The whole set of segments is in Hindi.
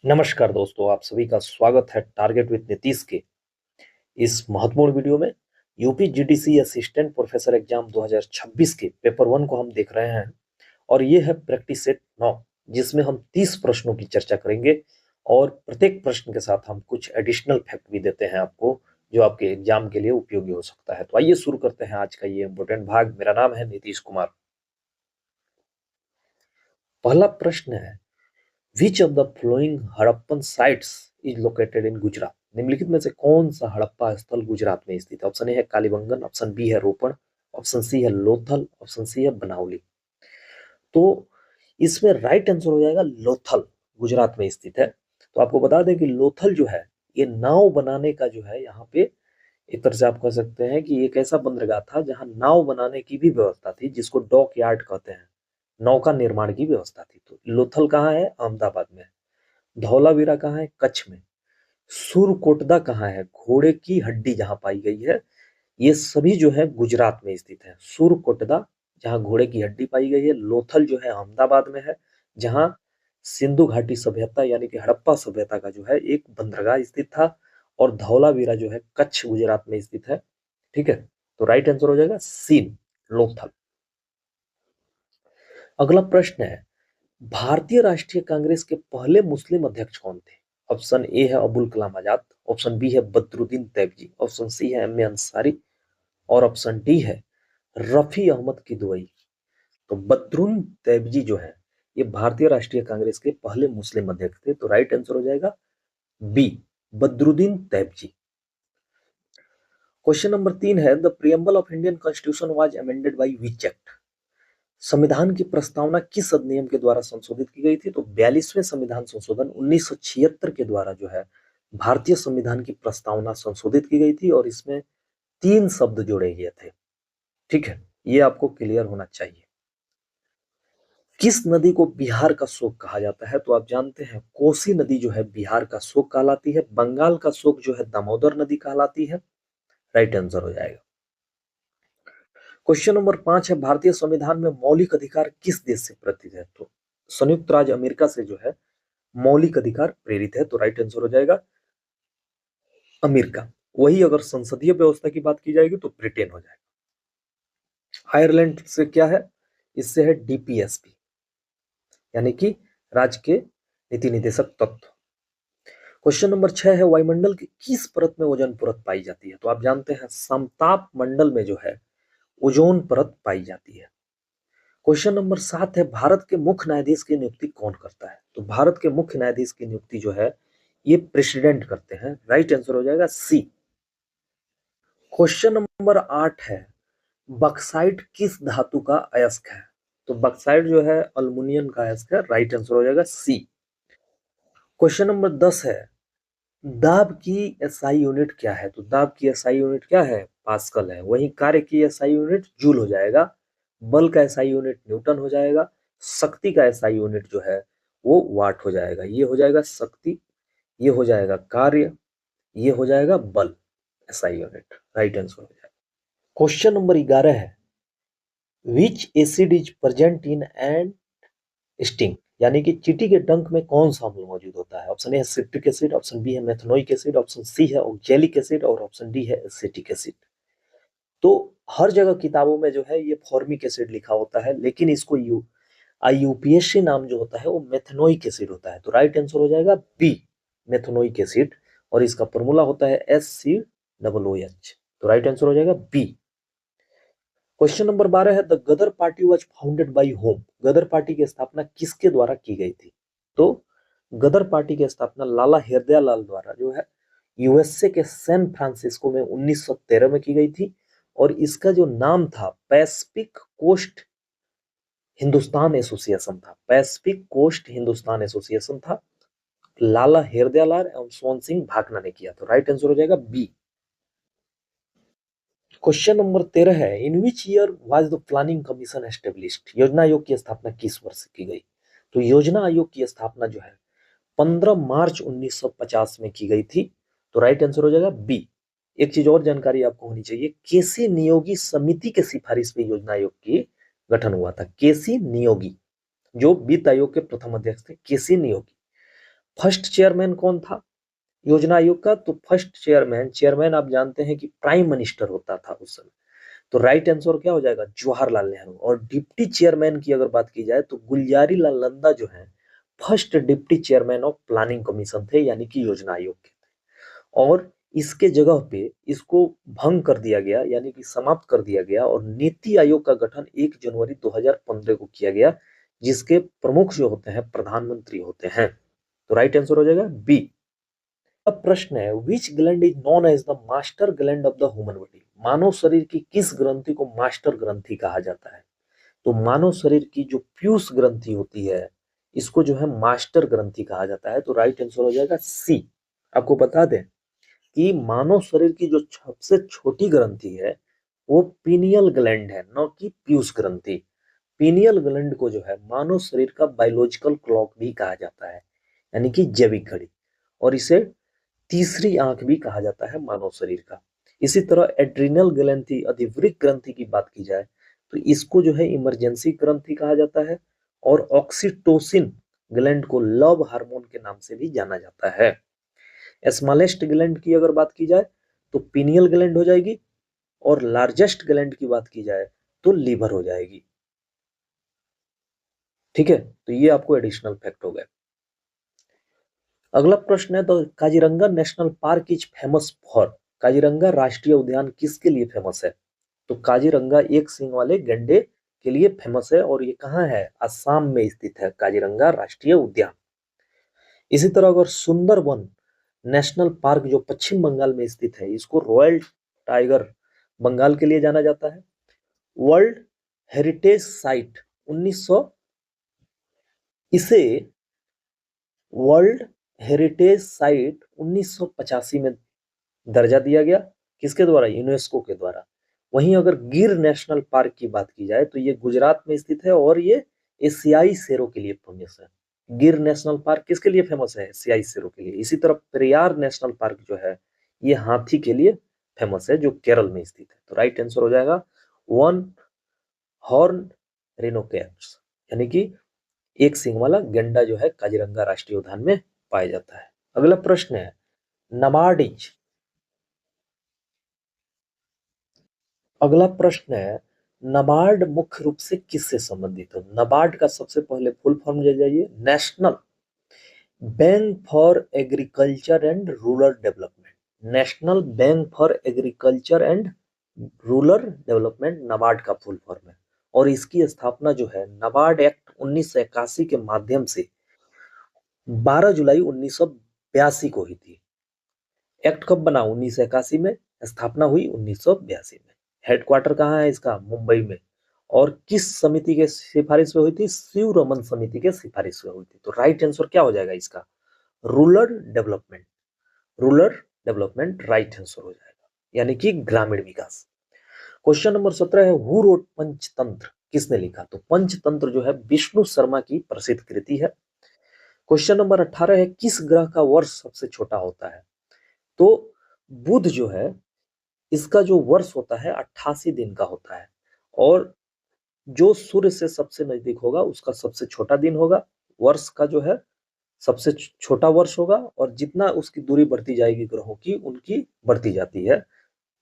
नमस्कार दोस्तों, आप सभी का स्वागत है टारगेट विद नीतीश के इस महत्वपूर्ण वीडियो में। UP GDC assistant professor exam 2026 के पेपर 1 को हम देख रहे हैं और ये है प्रैक्टिस सेट 9, जिसमें हम 30 प्रश्नों की चर्चा करेंगे और प्रत्येक प्रश्न के साथ हम कुछ एडिशनल फैक्ट भी देते हैं आपको, जो आपके एग्जाम के लिए उपयोगी हो सकता है। तो आइए शुरू करते हैं आज का ये इंपोर्टेंट भाग। मेरा नाम है नीतीश कुमार। पहला प्रश्न है, which of the flowing Harappan sites is located in Gujarat? निम्नलिखित में से कौन सा हड़प्पा स्थल गुजरात में स्थित है? ऑप्शन ए है कालीबंगन, ऑप्शन बी है रोपड़, ऑप्शन सी है लोथल, ऑप्शन सी है बनावली। तो इसमें राइट आंसर हो जाएगा लोथल, गुजरात में स्थित है। तो आपको बता दें कि लोथल जो है, ये नाव बनाने का जो है यहाँ पे एक तरह से आप कह सकते हैं कि एक ऐसा बंदरगाह था जहां नाव बनाने की भी व्यवस्था थी, जिसको डॉक यार्ड कहते हैं। नौका निर्माण की व्यवस्था थी। तो लोथल कहाँ है? अहमदाबाद में। धौलावीरा कहाँ है? कच्छ में। सुरकोटदा कहाँ है? घोड़े की हड्डी जहां पाई गई है, ये सभी जो है गुजरात में स्थित है। सुरकोटदा जहां घोड़े की हड्डी पाई गई है, लोथल जो है अहमदाबाद में है, जहां सिंधु घाटी सभ्यता यानी कि हड़प्पा सभ्यता का जो है एक बंदरगाह स्थित था, और धौलावीरा जो है कच्छ गुजरात में स्थित है। ठीक है, तो राइट आंसर हो जाएगा सी, लोथल। अगला प्रश्न है, भारतीय राष्ट्रीय कांग्रेस के पहले मुस्लिम अध्यक्ष कौन थे? ऑप्शन ए है अबुल कलाम आजाद, ऑप्शन बी है बदरुद्दीन तैयबजी, ऑप्शन सी है एम ए अंसारी, और ऑप्शन डी है रफी अहमद किदवई। तो बदरुद्दीन तैयबजी जो है, ये भारतीय राष्ट्रीय कांग्रेस के पहले मुस्लिम अध्यक्ष थे। तो राइट आंसर हो जाएगा B, Badruddin Tyabji. Question number 3 है, the preamble of Indian constitution was amended by which act? संविधान की प्रस्तावना किस अधिनियम के द्वारा संशोधित की गई थी? तो 42वें संविधान संशोधन 1976 के द्वारा जो है भारतीय संविधान की प्रस्तावना संशोधित की गई थी, और इसमें 3 शब्द जोड़े गए थे। ठीक है, ये आपको क्लियर होना चाहिए। किस नदी को बिहार का शोक कहा जाता है? तो आप जानते हैं कोसी नदी जो है बिहार का शोक कहलाती है। बंगाल का शोक जो है दामोदर नदी कहलाती है। राइट आंसर हो जाएगा। क्वेश्चन नंबर 5 है, भारतीय संविधान में मौलिक अधिकार किस देश से प्रेरित है? तो संयुक्त राज्य अमेरिका से जो है मौलिक अधिकार प्रेरित है। तो राइट आंसर हो जाएगा अमेरिका। वही अगर संसदीय व्यवस्था की बात की जाएगी तो ब्रिटेन हो जाएगा। आयरलैंड से क्या है? इससे है डीपीएसपी, यानी कि राज्य के नीति निदेशक तत्व। क्वेश्चन नंबर 6 है, वायुमंडल की किस परत में ओजोन परत पाई जाती है? तो आप जानते हैं समताप मंडल में जो है ओजोन परत पाई जाती है। क्वेश्चन नंबर 7 है, भारत के मुख्य न्यायाधीश की नियुक्ति कौन करता है? तो भारत के मुख्य न्यायाधीश की नियुक्ति जो है ये प्रेसिडेंट करते हैं। राइट आंसर हो जाएगा सी। क्वेश्चन नंबर 8 है, बक्साइट किस धातु का अयस्क है? तो बक्साइट जो है अल्मुनियम का अयस्क है। राइट आंसर हो जाएगा सी। क्वेश्चन नंबर 10 है, दाब की एसआई यूनिट क्या है? तो दाब की एसआई यूनिट क्या है? पास्कल है। वहीं कार्य की एसआई यूनिट जूल हो जाएगा। बल का एसआई यूनिट न्यूटन हो जाएगा। शक्ति का एसआई यूनिट जो है वो वाट हो जाएगा। ये हो जाएगा शक्ति, ये हो जाएगा कार्य, ये हो जाएगा बल, एसआई यूनिट। राइट आंसर हो जाएगा। क्वेश्चन नंबर 11 है, विच acid is present in and sting? यानी कि चींटी के डंक में कौन सा अम्ल मौजूद होता है? ऑप्शन ए है सिट्रिक एसिड, ऑप्शन बी है मेथनोइक एसिड, ऑप्शन सी है ऑक्जेलिक एसिड, और ऑप्शन डी है एसिटिक एसिड। तो हर जगह किताबों में जो है ये फॉर्मिक एसिड लिखा होता है, लेकिन इसको यूपीएससी नाम जो होता है वो मेथनोइक एसिड होता है। तो राइट आंसर हो जाएगा बी, मेथनोइक एसिड, और इसका फॉर्मूला होता है SCOOH। तो राइट आंसर हो जाएगा बी। क्वेश्चन नंबर 12 है, the Ghadar party was founded by whom? Ghadar party की स्थापना किसके द्वारा की गई थी? तो गदर पार्टी की स्थापना लाला हृदयालाल द्वारा जो है यूएसए के सैन फ्रांसिस्को में 1913 में की गई थी, और इसका जो नाम था पैसिफिक कोस्ट हिंदुस्तान एसोसिएशन था। पैसिफिक कोस्ट हिंदुस्तान एसोसिएशन था। लाला हृदयालाल एवं सोन सिंह भाकना ने किया। तो राइट आंसर हो जाएगा बी। क्वेश्चन नंबर 13 है, in which year was the planning commission established? योजना आयोग की स्थापना किस वर्ष की गई? तो योजना आयोग की स्थापना जो है 15 मार्च 1950 में की गई थी। तो राइट आंसर हो जाएगा बी। एक चीज और जानकारी आपको होनी चाहिए, केसी नियोगी समिति के सिफारिश पे योजना आयोग की गठन हुआ था। केसी नियोगी जो वित्त आयोग के प्रथम अध्यक्ष थे, केसी नियोगी। फर्स्ट चेयरमैन कौन था योजना आयोग का? तो फर्स्ट चेयरमैन आप जानते हैं कि प्राइम मिनिस्टर होता था उस समय। तो राइट आंसर क्या हो जाएगा? जवाहरलाल नेहरू। और डिप्टी चेयरमैन की अगर बात की जाए तो गुलजारी लाल नंदा जो है first deputy chairman of planning commission थे, यानी कि योजना आयोग के। और इसके जगह पे इसको भंग कर दिया गया, यानी कि समाप्त कर दिया गया, और नीति आयोग का गठन 1 जनवरी 2015 को किया गया, जिसके प्रमुख जो होते हैं प्रधानमंत्री होते हैं। तो राइट आंसर हो जाएगा बी। अब प्रश्न है, which gland is known as the master gland of the human body? मानव शरीर की किस ग्रंथि को मास्टर ग्रंथि कहा जाता है? तो मानव शरीर की जो पीयूष ग्रंथि होती है, इसको जो है मास्टर ग्रंथि कहा जाता है। तो राइट आंसर हो जाएगा सी। आपको बता दें कि मानव शरीर की जो सबसे छोटी ग्रंथि है वो पीनियल ग्लैंड है, न कि पीयूष ग्रंथि। पीनियल ग्लैंड को जो है मानव शरीर का बायोलॉजिकल क्लॉक भी कहा जाता है, यानी कि जैविक घड़ी। और इसे तीसरी आंख भी कहा जाता है मानव शरीर का। इसी तरह एड्रिनल ग्रंथि, अधिवृक्क ग्रंथि की बात की जाए तो इसको जो है इमरजेंसी ग्रंथि कहा जाता है। और ऑक्सीटोसिन ग्लैंड को लव हार्मोन के नाम से भी जाना जाता है। स्मॉलेस्ट ग्लैंड की अगर बात की जाए तो पीनियल ग्लैंड हो जाएगी, और लार्जेस्ट ग्लैंड की बात की जाए तो लीवर हो जाएगी। ठीक है, तो ये आपको एडिशनल फैक्ट हो गया। अगला प्रश्न है, तो Kaziranga national park is famous for? Kaziranga राष्ट्रीय उद्यान किसके लिए फेमस है? तो काजीरंगा एक सींग वाले गैंडे के लिए फेमस है, और ये कहाँ है? असम में स्थित है काजीरंगा राष्ट्रीय उद्यान। इसी तरह अगर सुंदरबन नेशनल पार्क जो पश्चिम बंगाल में स्थित है, इसको रॉयल टाइगर बंगाल के लिए जाना जाता है। वर्ल्ड हेरिटेज साइट 1900 इसे वर्ल्ड हेरिटेज साइट 1985 में दर्जा दिया गया, किसके द्वारा? यूनेस्को के द्वारा। वहीं अगर गिर नेशनल पार्क की बात की जाए तो ये गुजरात में स्थित है, और ये एशियाई शेरों के लिए फेमस है। गिर नेशनल पार्क किसके लिए फेमस है? एशियाई शेरों के लिए। इसी तरह पेरियार नेशनल पार्क जो है ये हाथी के लिए फेमस है, जो केरल में स्थित है। तो राइट आंसर हो जाएगा वन हॉर्न रिनोकेट्स, यानी कि एक सींग वाला गैंडा जो है काजीरंगा राष्ट्रीय उद्यान में पाया जाता है। अगला प्रश्न है, नबार्डिज। अगला प्रश्न है, नबार्ड मुख्य रूप से किससे संबंधित है? नबार्ड का सबसे पहले फुल फॉर्म ले जाइए, national bank for agriculture and rural development. National bank for agriculture and rural development NABARD का फुल फॉर्म है। और इसकी स्थापना जो है नबार्ड एक्ट 1981 के माध्यम से 12 जुलाई 1982 को हुई थी। एक्ट कब बना? 1981 में। स्थापना हुई 1982 में। हेडक्वार्टर कहाँ है इसका? मुंबई में। और किस समिति के सिफारिश में हुई थी? शिव रमन समिति के सिफारिश में हुई थी। तो राइट आंसर क्या हो जाएगा इसका? Rural development. Rural development right answer हो जाएगा, यानी कि ग्रामीण विकास। क्वेश्चन नंबर 17 है, हु रोट पंचतंत्र? किसने लिखा? तो पंचतंत्र जो है विष्णु शर्मा की प्रसिद्ध कृति है। क्वेश्चन नंबर 18 है, किस ग्रह का वर्ष सबसे छोटा होता है? तो बुध जो है इसका जो वर्ष होता है 88 दिन का होता है, और जो सूर्य से सबसे नजदीक होगा उसका सबसे छोटा दिन होगा। वर्ष का जो है सबसे छोटा वर्ष होगा, और जितना उसकी दूरी बढ़ती जाएगी ग्रहों की, उनकी बढ़ती जाती है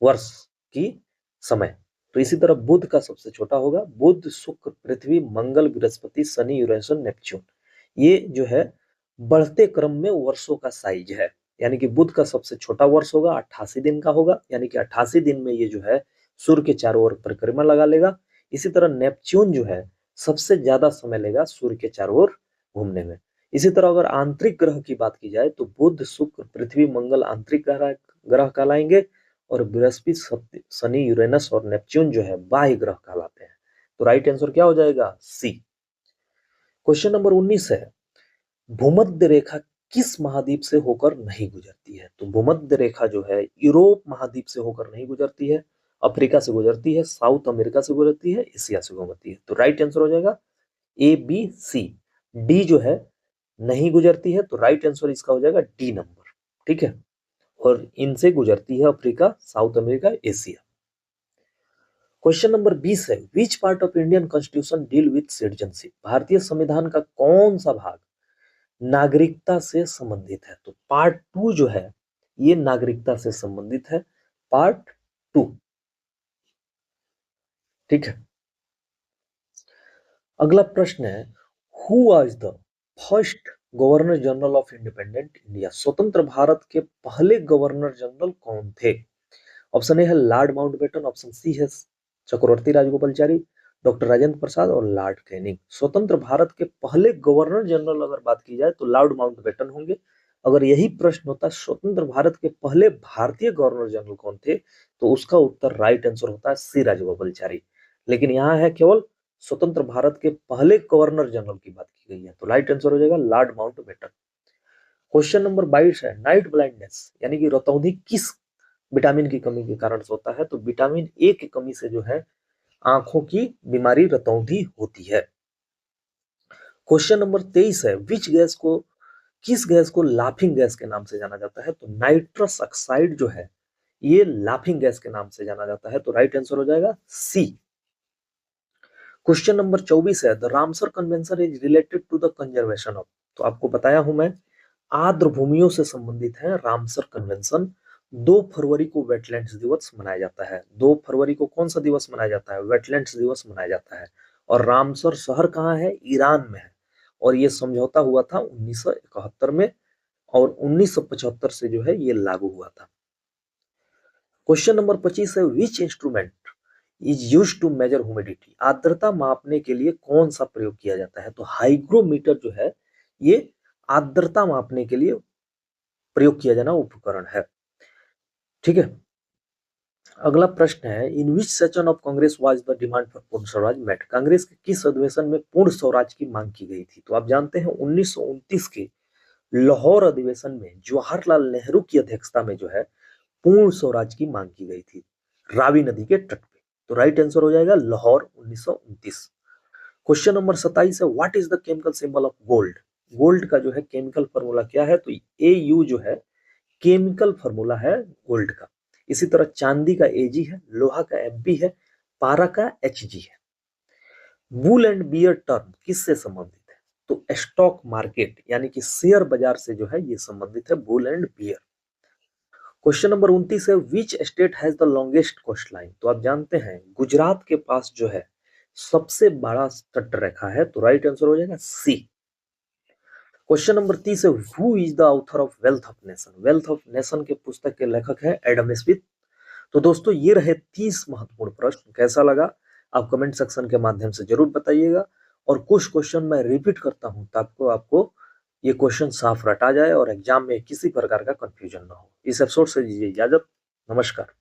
वर्ष की समय। तो इसी तरह बुध का सबसे छोटा होगा। बुध, शुक्र, पृथ्वी, मंगल, बृहस्पति, शनि, यूरेनस और नेपच्यून, ये जो है बढ़ते क्रम में वर्षों का साइज है। यानी कि बुध का सबसे छोटा वर्ष होगा, 88 दिन का होगा, यानी कि 88 दिन में ये जो है सूर्य के चारों ओर परिक्रमा लगा लेगा। इसी तरह नेपच्यून जो है सबसे ज्यादा समय लेगा सूर्य के चारों ओर घूमने में। इसी तरह अगर आंतरिक ग्रह की बात की जाए तो बुध, शुक्र, पृथ्वी, मंगल आंतरिक ग्रह कहलाएंगे, और बृहस्पति, शनि, यूरेनस और नेपच्यून जो है बाह्य ग्रह कहलाते हैं। तो राइट आंसर क्या हो जाएगा? सी। क्वेश्चन नंबर 19 है, भूमध्य रेखा किस महाद्वीप से होकर नहीं गुजरती है? तो भूमध्य रेखा जो है यूरोप महाद्वीप से होकर नहीं गुजरती है, अफ्रीका से गुजरती है, साउथ अमेरिका से गुजरती है, एशिया से गुजरती है। तो राइट आंसर हो जाएगा ए, बी, सी। डी जो है नहीं गुजरती है, तो राइट आंसर इसका हो जाएगा डी नंबर। ठीक है, और इनसे गुजरती है Africa, south America, Asia. Question number 20 है, which part of Indian constitution deal with citizenship? भारतीय संविधान का कौन सा भाग नागरिकता से संबंधित है। तो पार्ट 2 जो है ये नागरिकता से संबंधित है, पार्ट 2। ठीक है। अगला प्रश्न है, who was the first governor general of independent India? स्वतंत्र भारत के पहले गवर्नर जनरल कौन थे? ऑप्शन ए है लॉर्ड माउंटबेटन, ऑप्शन सी है चक्रवर्ती राजगोपालचारी, डॉक्टर राजेंद्र प्रसाद और लॉर्ड कैनिंग। स्वतंत्र भारत के पहले गवर्नर जनरल अगर बात की जाए तो लॉर्ड माउंटबेटन होंगे। अगर यही प्रश्न होता स्वतंत्र भारत के पहले भारतीय गवर्नर जनरल कौन थे, तो उसका उत्तर राइट आंसर होता है सी राजगोपालचारी। लेकिन यहाँ है केवल स्वतंत्र भारत के पहले गवर्नर जनरल की बात की गई है, तो राइट आंसर हो जाएगा लॉर्ड माउंटबेटन। क्वेश्चन नंबर 22 है, नाइट ब्लाइंडनेस यानी कि रतौंधी किस विटामिन की कमी के कारण से होता है? तो विटामिन ए की कमी से जो है आंखों की बीमारी रतौंधी होती है। क्वेश्चन नंबर 23 है, किस गैस को लाफिंग गैस के नाम से जाना जाता है? तो नाइट्रस ऑक्साइड जो है ये लाफिंग गैस के नाम से जाना जाता है, तो राइट आंसर हो जाएगा सी। क्वेश्चन नंबर 24 है, the Ramsar convention is related to the conservation of. तो आपको बताया हूं मैं, आर्द्र भूमियों से संबंधित है रामसर कन्वेंशन। 2 फरवरी को वेटलैंड्स दिवस मनाया जाता है। 2 फरवरी को कौन सा दिवस मनाया जाता है? वेटलैंड्स दिवस मनाया जाता है। और रामसर शहर कहाँ है? ईरान में है। और ये समझौता हुआ था 1971 में, और 1975 से जो है ये लागू हुआ था। क्वेश्चन नंबर 25 है, which instrument is use to measure humidity? आर्द्रता मापने के लिए कौन सा प्रयोग किया जाता है? तो हाइग्रोमीटर जो है ये आर्द्रता मापने के लिए प्रयोग किया जाना उपकरण है। ठीक है। अगला प्रश्न है, in which session of Congress was the demand for Purna Swaraj met? Congress के किस अधिवेशन में पूर्ण स्वराज की मांग की गई थी? तो आप जानते हैं 1929 के लाहौर अधिवेशन में जवाहरलाल नेहरू की अध्यक्षता में जो है पूर्ण स्वराज की मांग की गई थी रावी नदी के तट पे। तो राइट आंसर हो जाएगा लाहौर 1929। क्वेश्चन नंबर 27 है, what is the chemical symbol of gold? Gold का जो है केमिकल फॉर्मूला क्या है? तो AU जो है केमिकल फॉर्मूला है गोल्ड का। इसी तरह चांदी का AG है, लोहा का FB है, पारा का HG है। वूल एंड बियर टर्म किससे संबंधित है? तो स्टॉक मार्केट यानी कि शेयर बाजार से जो है ये संबंधित है wool and beer. Question number 29 है, which state has the longest coast line? तो आप जानते हैं गुजरात के पास जो है सबसे बड़ा तट रेखा है, तो राइट आंसर हो जाएगा सी। क्वेश्चन नंबर 30 है, who is the author of wealth of nation? Wealth of nation के पुस्तक के लेखक है एडम स्मिथ। तो दोस्तों ये रहे 30 महत्वपूर्ण प्रश्न। कैसा लगा आप कमेंट सेक्शन के माध्यम से जरूर बताइएगा। और कुछ क्वेश्चन मैं रिपीट करता हूं ताकि आपको ये क्वेश्चन साफ रटा जाए और एग्जाम में किसी प्रकार का कंफ्यूजन ना हो। इस एपिसोड से दीजिए इजाजत। नमस्कार।